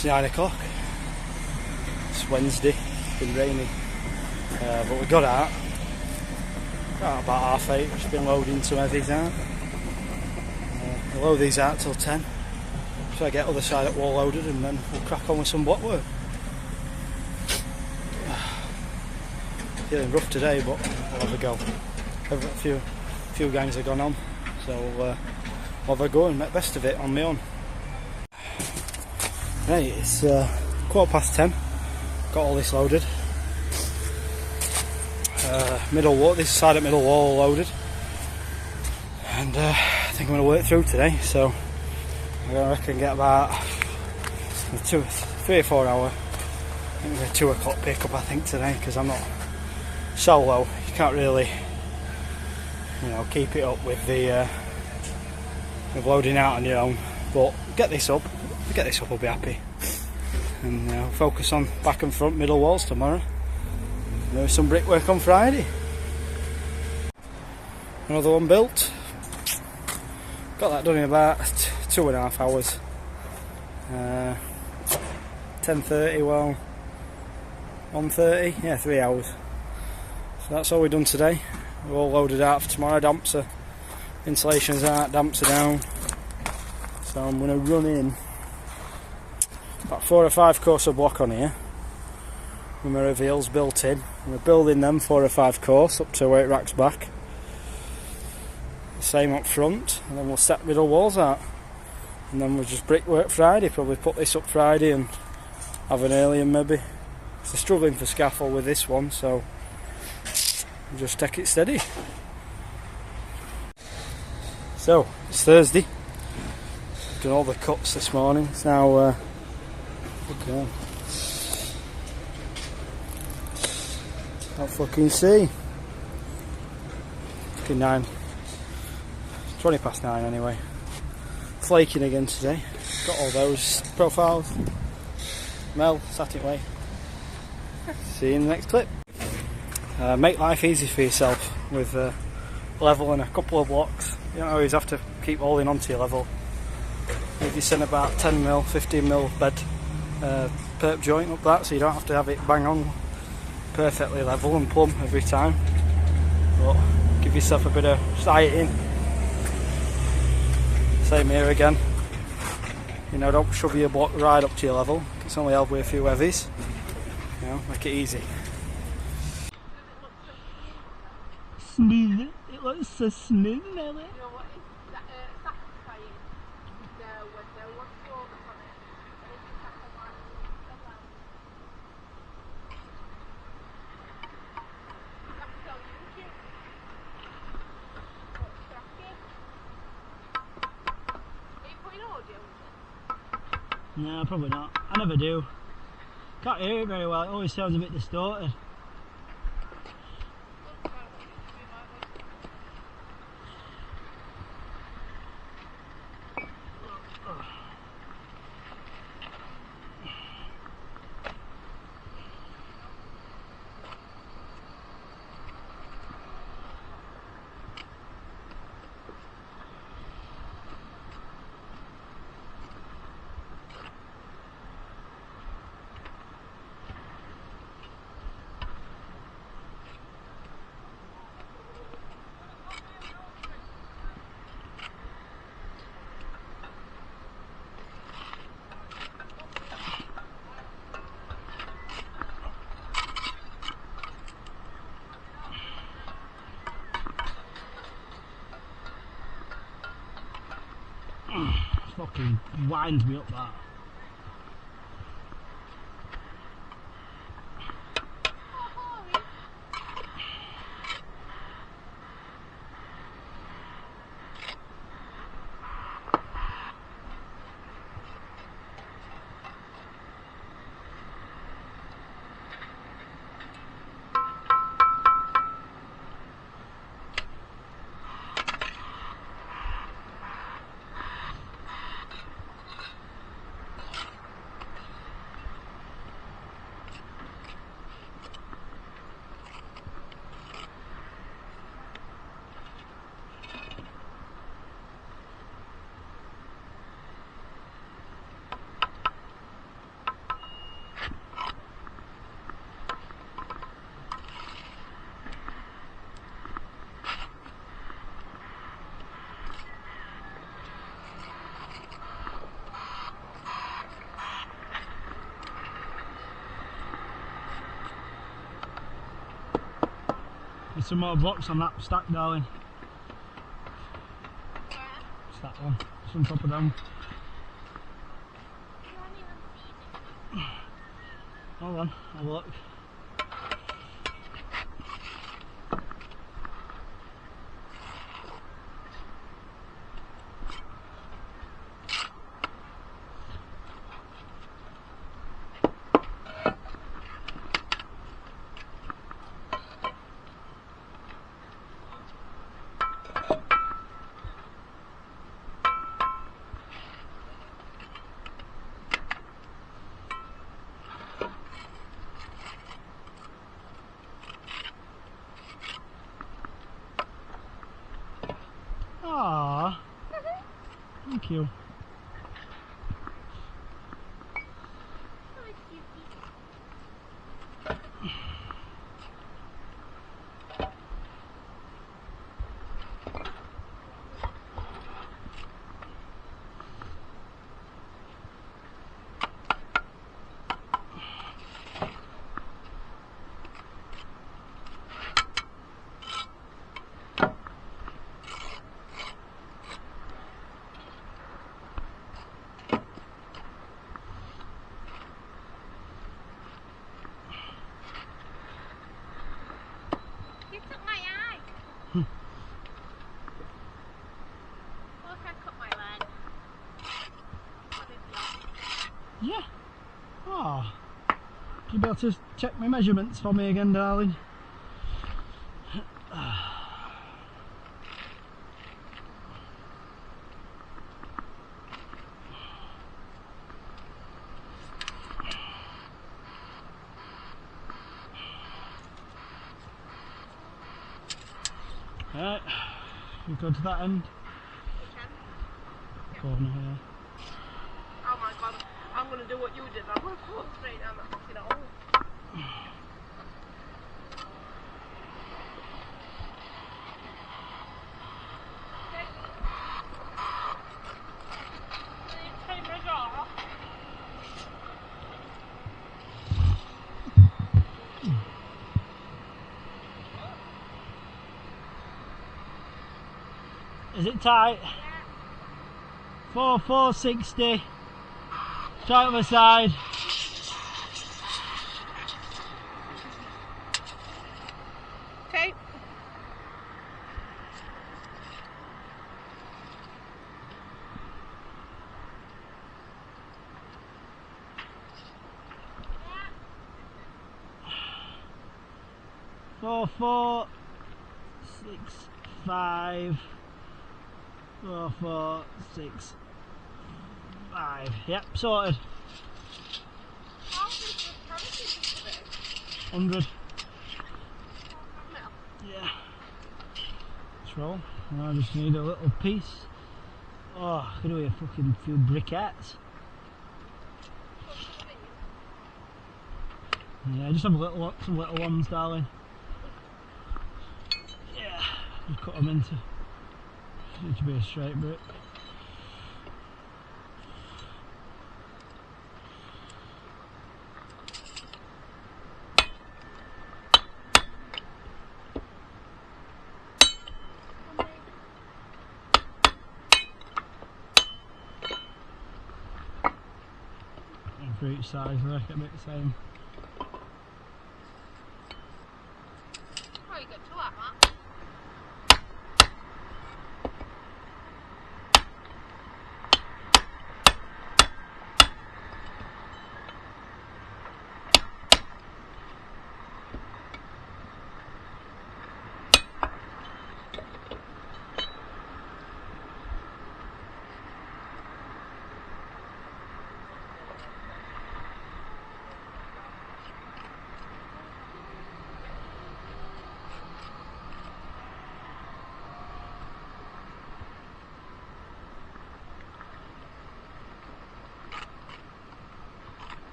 It's 9 o'clock. It's Wednesday. It's been raining, but we got out about 8:30. Just been loading some of these out. We'll load these out till 10. So I get other side at wall loaded, and then we'll crack on with some blockwork. Feeling rough today, but we'll have a go. A few gangs have gone on, so we'll have a go and make best of it on my own. Right, it's 10:15. Got all this loaded. Middle wall, this side at middle wall loaded, and I think I'm going to work through today. So I reckon get about 3 or 4 hour. I think a 2 o'clock pickup I think today, because I'm not solo. You can't really, keep it up with the with loading out on your own. But get this up, I'll be happy. And focus on back and front middle walls tomorrow. There's some brickwork on Friday. Another one built. Got that done in about 2.5 hours. 10:30, well, 1:30, yeah, 3 hours. So that's all we've done today. We're all loaded out for tomorrow. Damps are, insulation's out, damps are down. So I'm going to run in about 4 or 5 course of block on here with my reveals built in. We're building them 4 or 5 course up to where it racks back. The same up front, and then we'll set middle walls out. And then we'll just brickwork Friday, probably put this up Friday and have an early and maybe. So struggling for scaffold with this one, so we'll just take it steady. So, it's Thursday. Done all the cuts this morning. It's now okay. I'll fucking see. Fucking 9. 20 past 9 anyway. Flaking again today. Got all those profiles. Mel, sat it away. See you in the next clip. Make life easy for yourself with level and a couple of blocks. You don't always have to keep holding onto your level. If you send about 10mm, 15mm bed perp joint up that, so you don't have to have it bang on perfectly level and plumb every time. But give yourself a bit of sighting. Same here again. Don't shove your block right up to your level. It's only held with a few heavies. Make it easy. Smooth. It looks so smooth, Melly. No, probably not. I never do. Can't hear it very well. It always sounds a bit distorted. Fucking winds me up that. There's some more blocks on that stack, darling. It's that one. It's on top of them. Hold on, have a look. Ah, thank you. Yeah. Oh. Can you be able to check my measurements for me again, darling? Right. You go to that end. Corner here. Oh my god, I'm gonna do what you did. I'm gonna fall straight down that fucking hole. Is it tight? Yeah. 460. Try other side. Okay. Four, 4, 6, 5. 4, 4, 6, 5. Yep, sorted. 100. Yeah. Let's roll. And I just need a little piece. Oh, could do a fucking few briquettes. Yeah, just have some little ones, darling. Yeah, just cut them into. Need to be a straight brick. And for each size, I reckon a bit the same. Oh, you got two like that.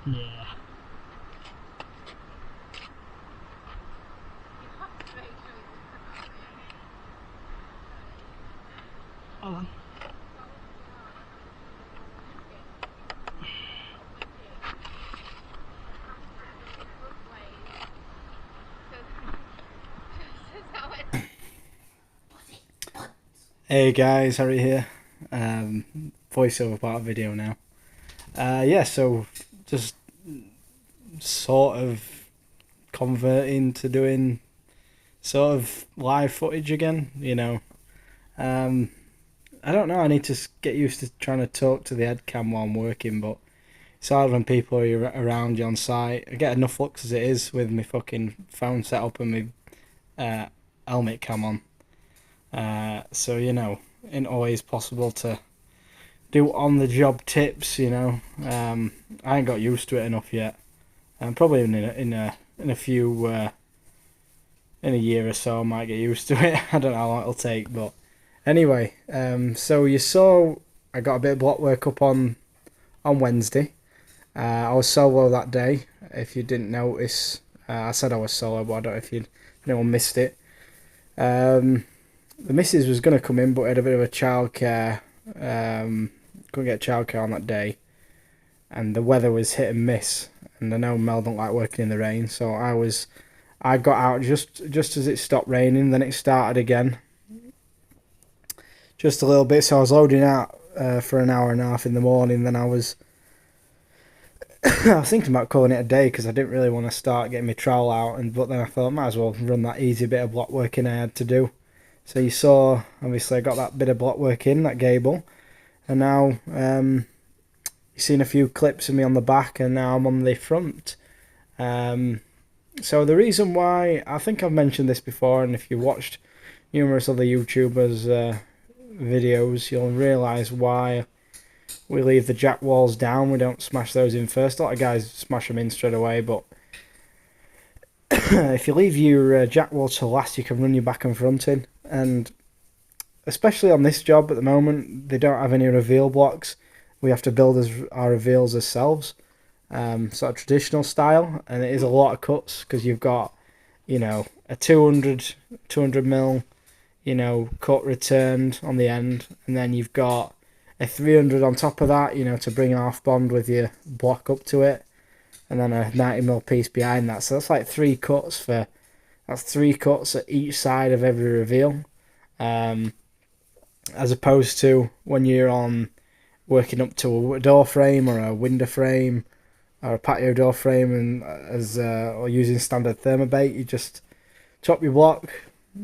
Yeah. Hold on. Hey guys, Harry here. Voiceover part of video now. Yeah, so just sort of converting to doing sort of live footage again, you know. I don't know, I need to get used to trying to talk to the headcam while I'm working, but it's hard when people are around you on site. I get enough looks as it is with my fucking phone set up and my helmet cam on. So, you know, it ain't always possible to do on-the-job tips, you know. I ain't got used to it enough yet. Probably in a few in a year or so I might get used to it. I don't know how long it'll take, but anyway, so you saw I got a bit of Blockwork up on Wednesday. I was solo that day. If you didn't notice, I said I was solo, but I don't know if anyone missed it. The missus was going to come in, but had a bit of a childcare. Couldn't get childcare on that day, and the weather was hit and miss. And I know Mel don't like working in the rain, so I got out just as it stopped raining. Then it started again, just a little bit. So I was loading out for an hour and a half in the morning. Then I was thinking about calling it a day because I didn't really want to start getting my trowel out. But then I thought I might as well run that easy bit of block working I had to do. So you saw, obviously, I got that bit of block work in, that gable. And now you've seen a few clips of me on the back, and now I'm on the front. So the reason why, I think I've mentioned this before, and if you watched numerous other YouTubers' videos, you'll realise why we leave the jack walls down. We don't smash those in first. A lot of guys smash them in straight away, but if you leave your jack wall to last, you can run your back and front in. And especially on this job at the moment, they don't have any reveal blocks. We have to build our reveals ourselves, sort of traditional style, and it is a lot of cuts because you've got, you know, a 200 mil, you know, cut returned on the end, and then you've got a 300 on top of that, you know, to bring half bond with your block up to it, and then a 90 mil piece behind that. So that's like three cuts at each side of every reveal, as opposed to when you're on working up to a door frame or a window frame or a patio door frame, and or using standard thermobait, you just chop your block,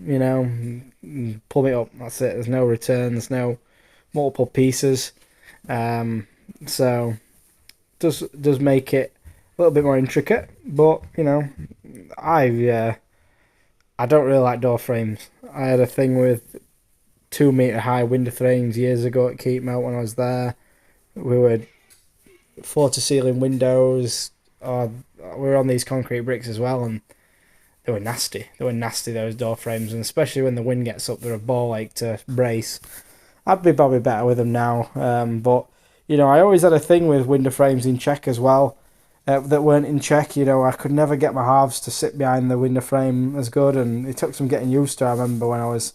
you know, and plumb it up. That's it. There's no returns, no multiple pieces. So does make it a little bit more intricate, but you know, I don't really like door frames. I had a thing with 2 metre high window frames years ago at Keepmount when I was there. We were floor to ceiling windows. We were on these concrete bricks as well, and they were nasty. Those door frames, and especially when the wind gets up, they're a ball ache to brace. I'd be probably better with them now, but you know, I always had a thing with window frames in check as well. That weren't in check, you know, I could never get my halves to sit behind the window frame as good, and it took some getting used to. I remember when I was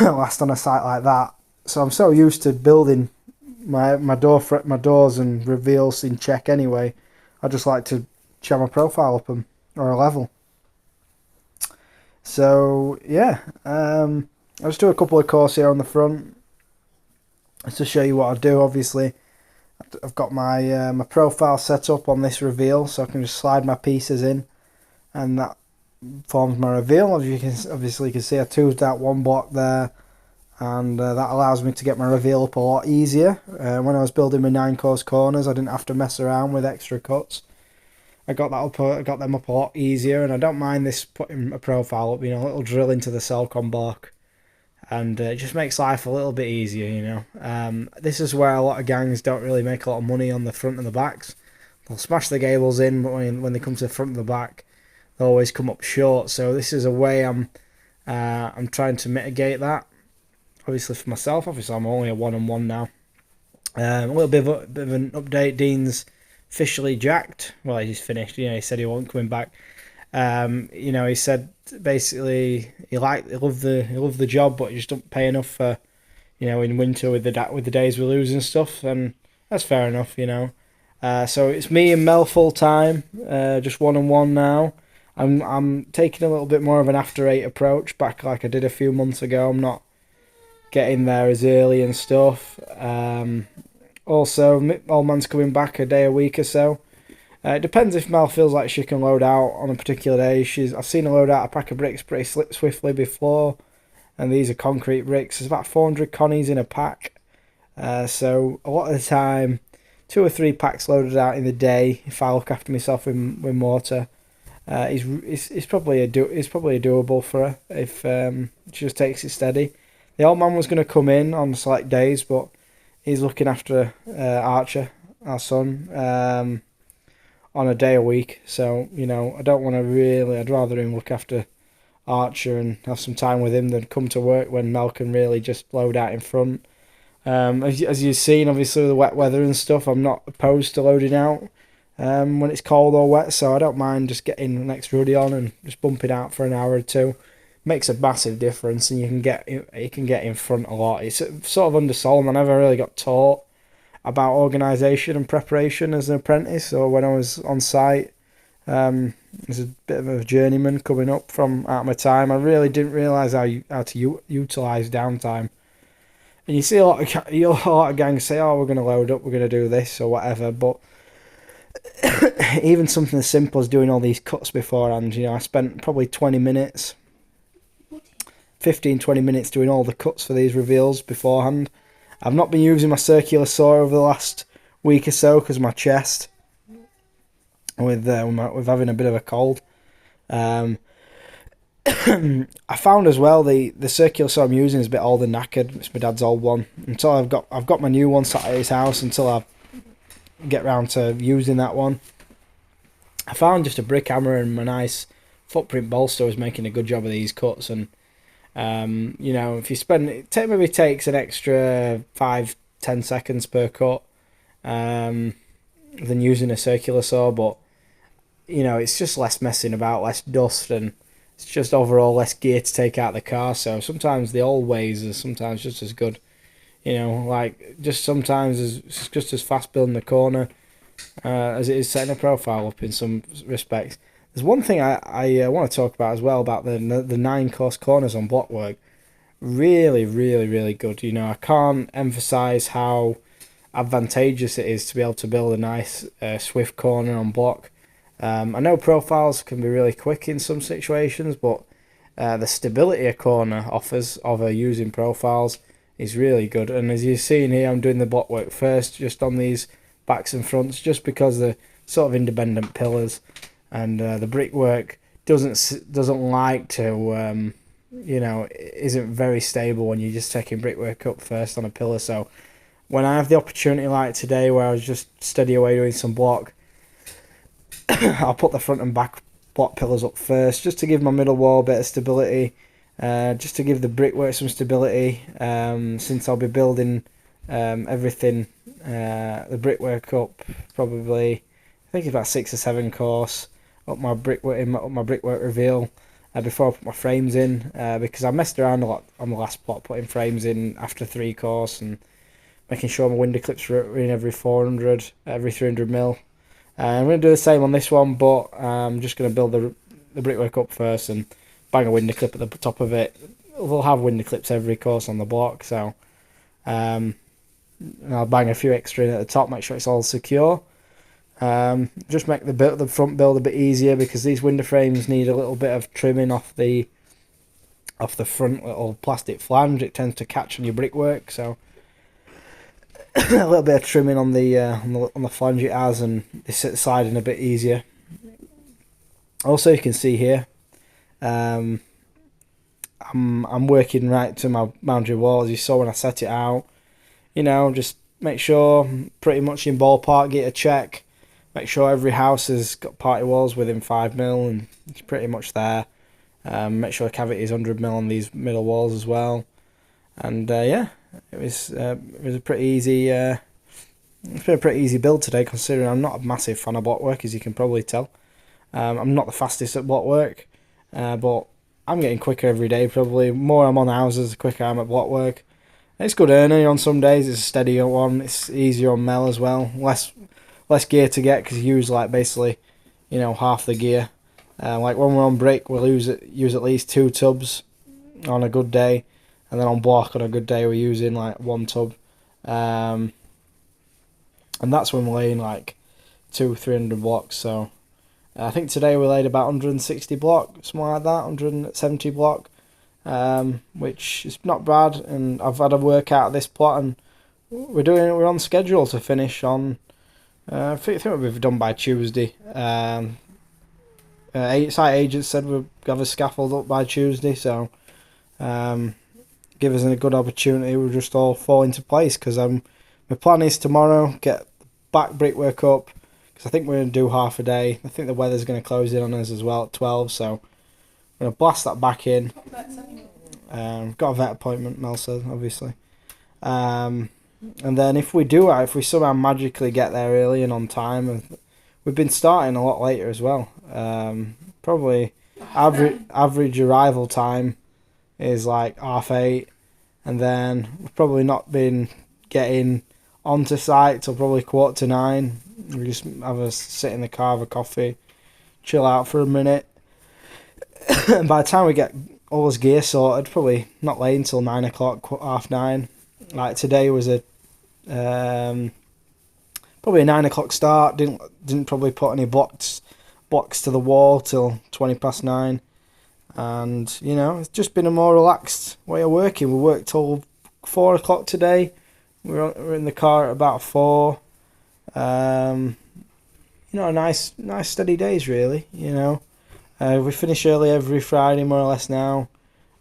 last on a site like that. So I'm so used to building my doors and reveals in check anyway. I just like to jam a profile up them, or a level. So yeah, I'll just do a couple of courses here on the front just to show you what I do. Obviously, I've got my my profile set up on this reveal, so I can just slide my pieces in, and that forms my reveal. As you can obviously see, I toothed out one block there, and that allows me to get my reveal up a lot easier. When I was building my 9-course corners, I didn't have to mess around with extra cuts. I got them up a lot easier, and I don't mind this putting a profile up, you know, a little drill into the Celcon block, and it just makes life a little bit easier, you know. This is where a lot of gangs don't really make a lot of money on the front and the backs. They'll smash the gables in, but when they come to the front and the back, they'll always come up short. So this is a way I'm trying to mitigate that. Obviously for myself, I'm only a 1-on-1 now. A little bit of an update. Dean's officially jacked. Well, he's finished. You know, he said he wasn't coming back. You know, he said basically he loved the job, but he just don't pay enough for, you know, in winter with the days we lose and stuff. And that's fair enough, you know. So it's me and Mel full time, just 1-on-1 now. I'm taking a little bit more of an after 8 approach, back like I did a few months ago. I'm not getting there as early and stuff. Also, old man's coming back a day a week or so. It depends if Mel feels like she can load out on a particular day. I've seen her load out a pack of bricks pretty swiftly before, and these are concrete bricks. There's about 400 connies in a pack, so a lot of the time, 2 or 3 packs loaded out in the day. If I look after myself with mortar, it's probably doable for her if she just takes it steady. The old man was going to come in on select days, but he's looking after Archer, our son, on a day a week. So, you know, I don't want to really, I'd rather him look after Archer and have some time with him than come to work when Mel can really just load out in front. As you've seen, obviously, with the wet weather and stuff, I'm not opposed to loading out when it's cold or wet, so I don't mind just getting the next ruddy on and just bumping out for an hour or two. Makes a massive difference, and you can get in front a lot. It's sort of undersold. I never really got taught about organisation and preparation as an apprentice, or when I was on site, as a bit of a journeyman coming up from out of my time, I really didn't realise how to utilise downtime. And you see a lot of gangs say, "Oh, we're going to load up, we're going to do this or whatever," but even something as simple as doing all these cuts beforehand, you know, I spent probably 20 minutes 15-20 minutes doing all the cuts for these reveals beforehand. I've not been using my circular saw over the last week or so because of my chest, with having a bit of a cold. I found as well the circular saw I'm using is a bit old and knackered. It's my dad's old one. Until I've got my new one sat at his house, until I get round to using that one. I found just a brick hammer and my nice footprint bolster was making a good job of these cuts. And you know, if you spend it maybe takes an extra 5-10 seconds per cut than using a circular saw, but you know, it's just less messing about, less dust, and it's just overall less gear to take out of the car. So sometimes the old ways are sometimes just as good, you know, like just sometimes it's just as fast building the corner as it is setting a profile up in some respects. There's one thing I want to talk about as well, about the 9-course corners on Blockwork. Really, really, really good. You know, I can't emphasise how advantageous it is to be able to build a nice swift corner on block. I know profiles can be really quick in some situations, but the stability a corner offers over using profiles is really good. And as you've seen here, I'm doing the Blockwork first, just on these backs and fronts, just because they're sort of independent pillars. And the brickwork doesn't like to, you know, isn't very stable when you're just taking brickwork up first on a pillar. So when I have the opportunity like today, where I was just steady away doing some block, I'll put the front and back block pillars up first, just to give my middle wall a bit of stability, just to give the brickwork some stability, since I'll be building everything, the brickwork up probably, I think it's about 6 or 7 course. Up my brickwork reveal before I put my frames in, because I messed around a lot on the last plot, putting frames in after 3 course and making sure my window clips were in every 400, every 300 mil. I'm going to do the same on this one, but I'm just going to build the brickwork up first and bang a window clip at the top of it. We'll have window clips every course on the block, so I'll bang a few extra in at the top, make sure it's all secure. Just make the front build a bit easier, because these window frames need a little bit of trimming off the front little plastic flange. It tends to catch on your brickwork, so a little bit of trimming on the flange it has, and they sit sliding a bit easier. Also, you can see here, I'm working right to my boundary wall, as you saw when I set it out. You know, just make sure pretty much in ballpark, get a check. Make sure every house has got party walls within 5 mil, and it's pretty much there. Make sure the cavity is 100 mil on these middle walls as well. And yeah, it was a pretty easy It's been a pretty easy build today, considering I'm not a massive fan of Blockwork, as you can probably tell. I'm not the fastest at Blockwork, but I'm getting quicker every day. Probably more I'm on houses, the quicker I'm at Blockwork. It's good earning on some days. It's a steadier one. It's easier on Mel as well. Less gear to get because you use like basically, you know, half the gear. Like when we're on brick, we'll use at least 2 tubs on a good day, and then on block on a good day we're using like 1 tub. And that's when we're laying like 200-300 blocks. So I think today we laid about 160 block, something like that, 170 block, which is not bad. And I've had a workout of this plot, and we're on schedule to finish on. I think we've done by Tuesday. Site agents said we'll have a scaffold up by Tuesday, so give us a good opportunity. We'll just all fall into place, because my plan is tomorrow get back brickwork up, because I think we're going to do half a day. I think the weather's going to close in on us as well at 12, so I'm going to blast that back in. Got a vet appointment, Mel said, obviously. And then if we somehow magically get there early and on time, we've been starting a lot later as well. Probably average arrival time is like 8:30, and then we've probably not been getting onto site till probably 9:15. We just have a sit in the car, have a coffee, chill out for a minute. And by the time we get all this gear sorted, probably not late until 9 o'clock, 9:30. Like today was probably a 9 o'clock start. Didn't probably put any blocks to the wall till 9:20, and you know, it's just been a more relaxed way of working. We worked till 4 o'clock today. We're in the car at about 4. You know, nice steady days really. You know, we finish early every Friday more or less now,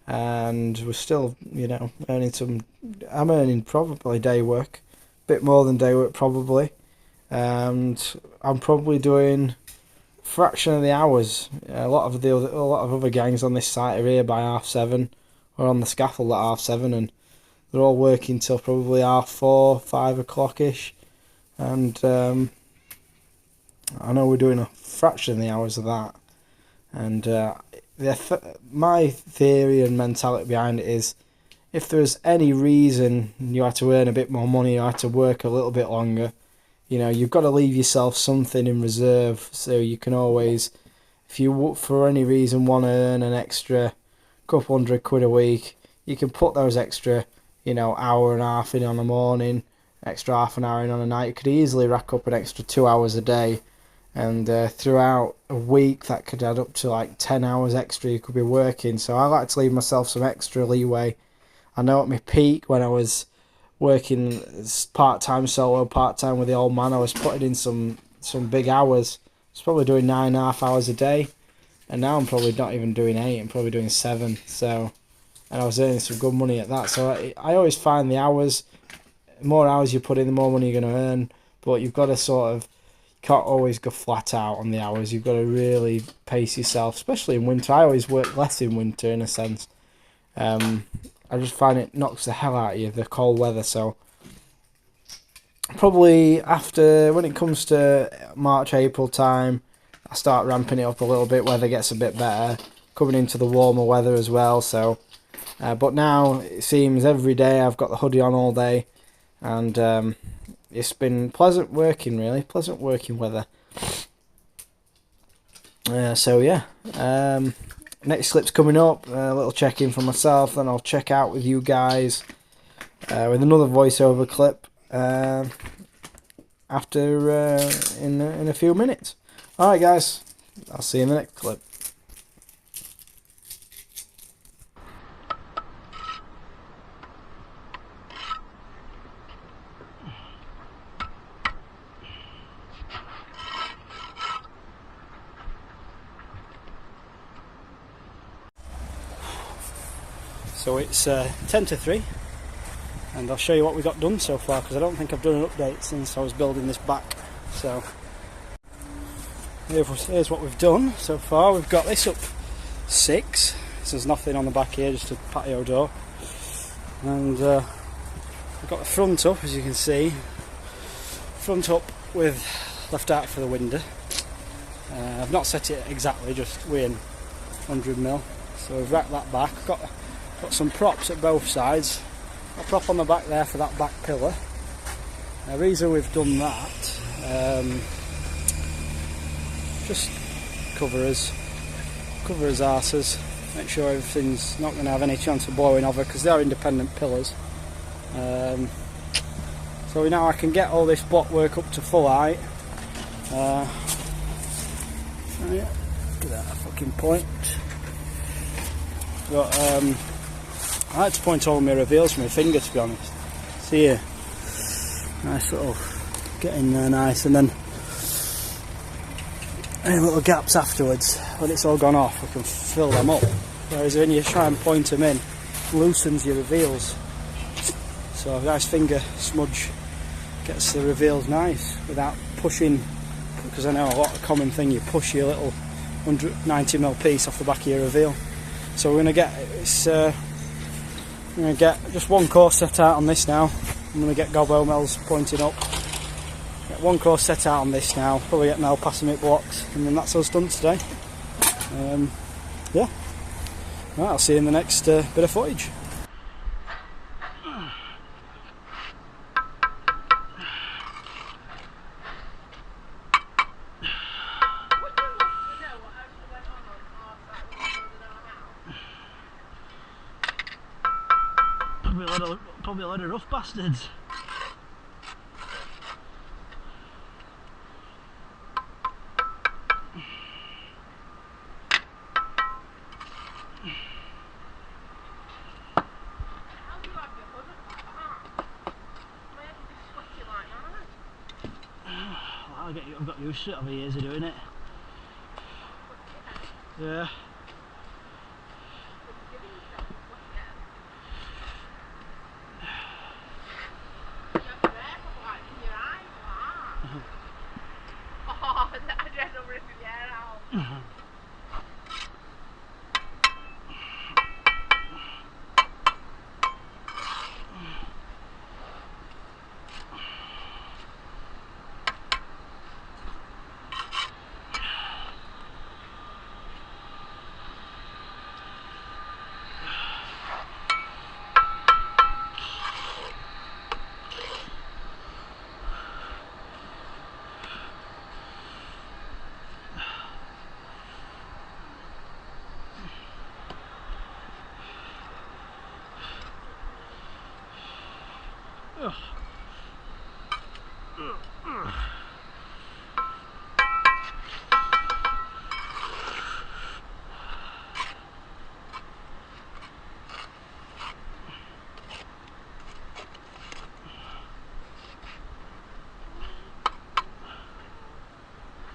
and we're still, you know, earning some. I'm earning probably day work, a bit more than day work probably, and I'm probably doing fraction of the hours. A lot of other gangs on this site are here by 7:30, or on the scaffold at 7:30, and they're all working till probably 4:30, 5 o'clock ish, and I know we're doing a fraction of the hours of that. And my theory and mentality behind it is, if there's any reason you had to earn a bit more money, you had to work a little bit longer, you know, you've got to leave yourself something in reserve, so you can always, if you for any reason want to earn an extra couple £100 a week, you can put those extra, you know, hour and a half in on a morning, extra half an hour in on a night. You could easily rack up an extra 2 hours a day, and throughout a week that could add up to like 10 hours extra you could be working. So I like to leave myself some extra leeway. I know at my peak, when I was working part-time solo, part-time with the old man, I was putting in some big hours. I was probably doing 9.5 hours a day, and now I'm probably not even doing 8, I'm probably doing 7. So, and I was earning some good money at that. So I always find the hours, more hours you put in, the more money you're going to earn. But you've got to sort of, can't always go flat out on the hours. You've got to really pace yourself, especially in winter. I always work less in winter in a sense. I just find it knocks the hell out of you, the cold weather. So probably after, when it comes to March, April time, I start ramping it up a little bit. Weather gets a bit better, coming into the warmer weather as well. So, but now it seems every day I've got the hoodie on all day, and it's been pleasant working, really pleasant working weather. So yeah, next clip's coming up, a little check-in for myself, then I'll check out with you guys with another voiceover clip after in a few minutes. Alright guys, I'll see you in the next clip. So it's 10 to 3, and I'll show you what we got done so far, because I don't think I've done an update since I was building this back. So here's what we've done so far. We've got this up 6, so there's nothing on the back here, just a patio door, and we've got the front up, as you can see, front up with left out for the window. I've not set it exactly, just within 100mm. So we've racked that back. Got some props at both sides. A prop on the back there for that back pillar. The reason we've done that, just cover us arses. Make sure everything's not going to have any chance of blowing over, because they are independent pillars. So now I can get all this blockwork up to full height. Yeah, look at that fucking point. But I like to point all my reveals with my finger, to be honest. See here, nice little get in there, nice, and then any little gaps afterwards, when it's all gone off, I can fill them up. Whereas when you try and point them in, it loosens your reveals. So a nice finger smudge gets the reveals nice without pushing, because I know a lot of common thing, you push your little 190mm piece off the back of your reveal. So we're going to get just one course set out on this now. I'm going to get gobbo mills pointing up. Get one course set out on this now, probably get Mel passing it blocks, and then that's us done today. Yeah. Right, I'll see you in the next bit of footage. Probably a lot of rough bastards. I've got used to it over years of doing it. Yeah.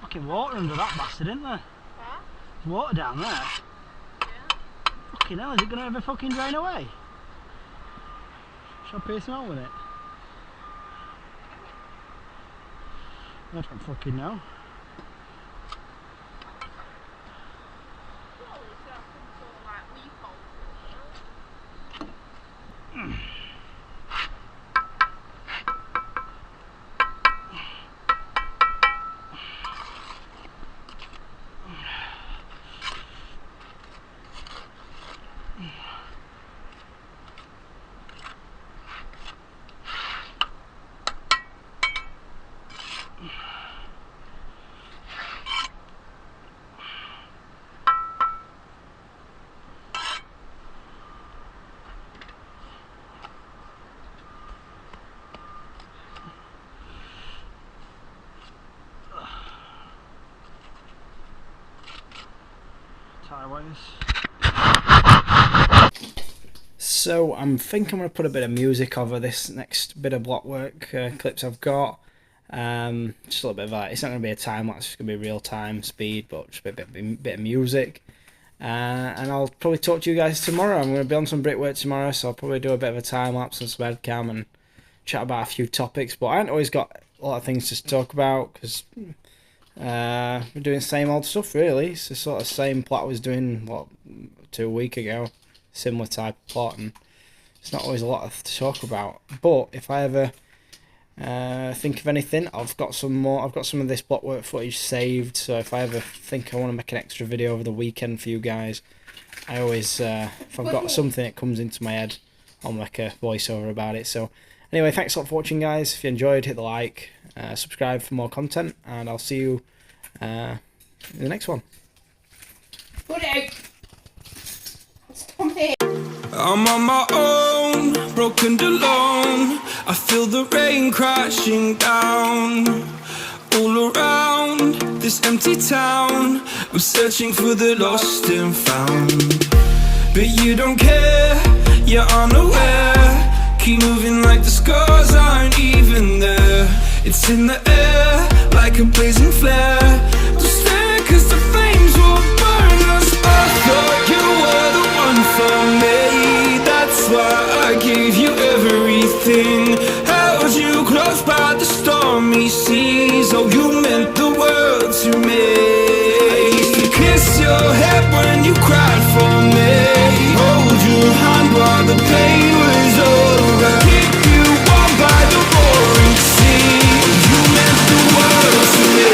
Fucking water under that bastard, isn't there? Huh? There's water down there. Yeah. Fucking hell, is it gonna ever fucking drain away? Shall I pierce him out with it? I don't fucking know. So I'm thinking I'm going to put a bit of music over this next bit of blockwork clips I've got. Just a little bit of that. It's not going to be a time lapse, it's going to be real time speed, but just a bit of music. And I'll probably talk to you guys tomorrow. I'm going to be on some brickwork tomorrow, so I'll probably do a bit of a time lapse and some headcam and chat about a few topics. But I haven't always got a lot of things to talk about, because we're doing the same old stuff really. It's the sort of same plot I was doing, what, 2 weeks ago. Similar type of plot, and it's not always a lot to talk about. But if I ever think of anything, I've got some more. I've got some of this Blockwork footage saved, so if I ever think I want to make an extra video over the weekend for you guys, I always, if I've got something that comes into my head, I'll make a voiceover about it. So anyway, thanks a lot for watching, guys. If you enjoyed, hit the like, subscribe for more content, and I'll see you in the next one. Put it out. Stop it. I'm on my own, broken and alone. I feel the rain crashing down all around this empty town. I'm searching for the lost and found, but you don't care, you're unaware. Keep moving like the scars aren't even there. It's in the air like a blazing flare. Don't stare, cause the flames will burn us. I thought you were the one for me, that's why I gave you everything. Held you close by the stormy seas. Oh, you meant the world to me. I used to kiss your head when you cried for me, hold your hand while the pain was over, keep you warm by the roaring sea. Oh, you meant the world to me.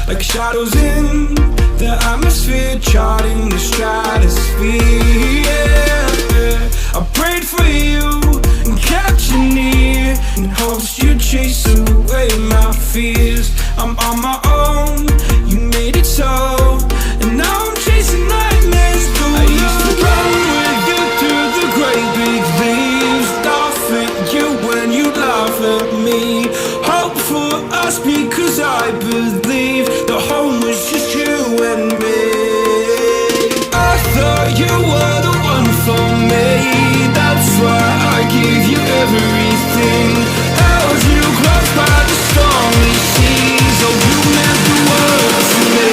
Like shadows in the atmosphere, charting the stratosphere. Yeah. I prayed for you and kept you near, in hopes you'd chase away my fears. I'm on my own, you made it so, and now I'm chasing nightmares. I used to run with you through the great big leaves, laugh at you when you laugh at me. Hope for us because I believe the home was just you and me. I thought you were the one for me, that's why I gave you everything. Held you close by the stormy seas. Oh, you meant the world to me.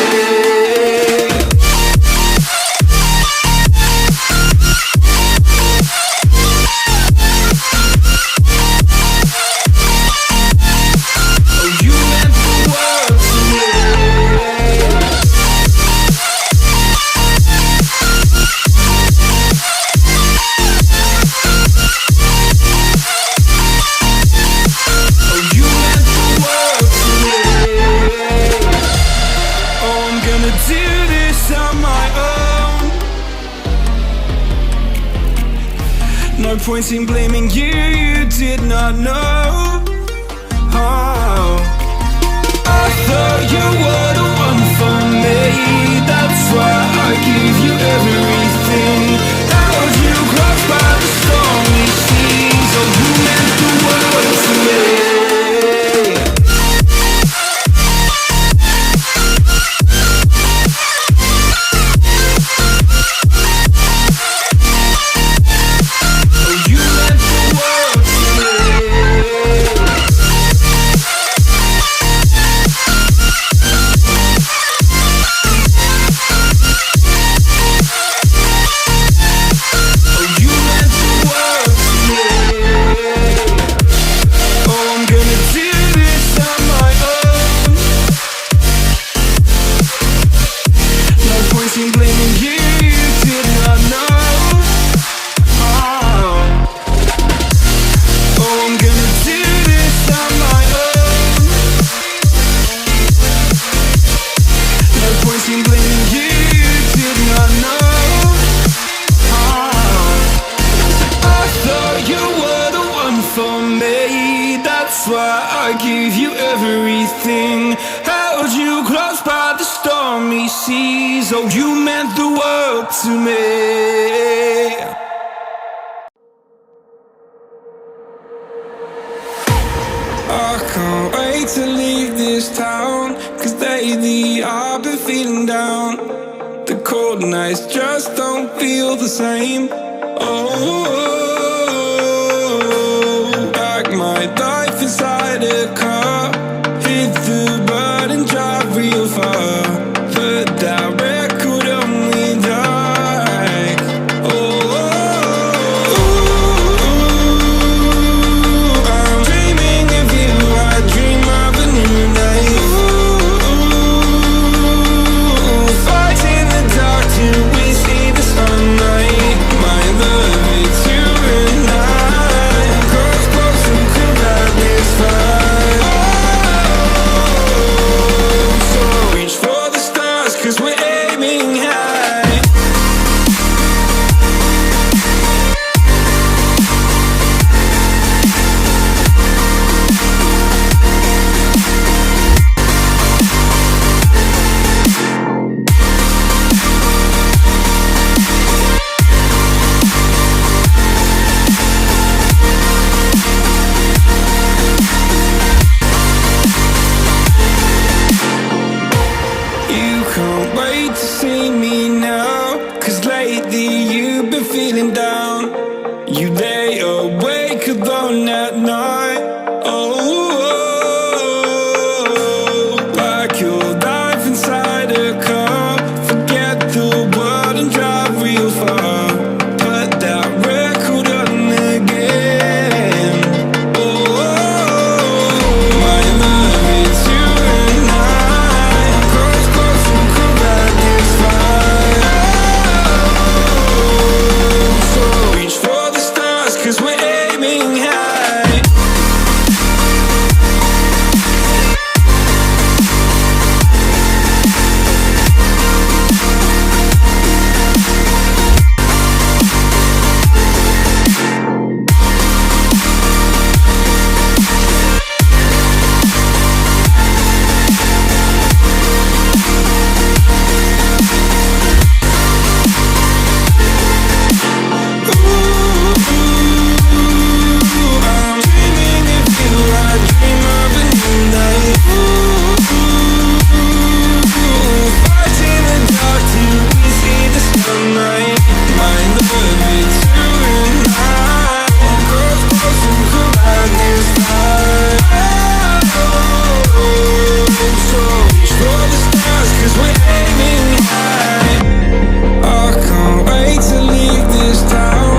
No point in blaming you, you did not know. Oh, I thought you were the one for me, that's why I gave you everything. Held you close by the stormy seas. Oh, you meant the world to me. I gave you everything, held you close by the stormy seas. Oh, you meant the world to me. I can't wait to leave this town, cause lately I've been feeling down. The cold cold nights just don't feel the same. Oh, like my life inside a car, hit the button, drive real far, put that record on me like, I'm dreaming of you, I dream of a new night. Fighting the dark till we see the sunlight. My love, it's you and I. Close, close and cool like this fire. So reach for the stars, 'cause we're aiming high. You can't wait to see me now, 'cause lately you've been feeling down. You lay awake alone at night. Oh, like your life inside a car. Forget the world and drive real far. Put that record on again. Oh, my love, it's you and I. Close, close and cool like this fire. So reach for the stars, 'cause we're aiming high. I'm dreaming of you, I dream of a new night. Fighting the dark till we see the sunlight. My love, it's you and I. Close, close and cool like this fire. So reach for the stars, 'cause we're aiming high. I can't wait to leave this town.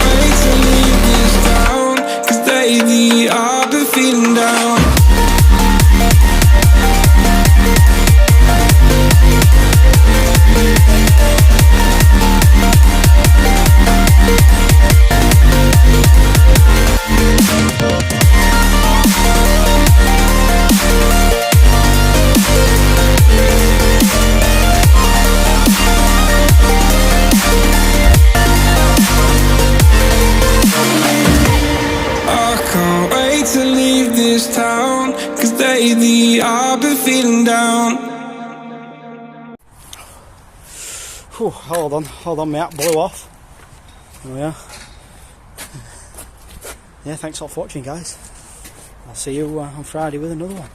Wait to leave this town, 'cause lately I've been feeling down. I can't wait to leave this town, 'cause lately I've been feeling down. Whew, hold on, my hat blew off. Oh yeah. Yeah, thanks all for watching, guys. I'll see you on Friday with another one.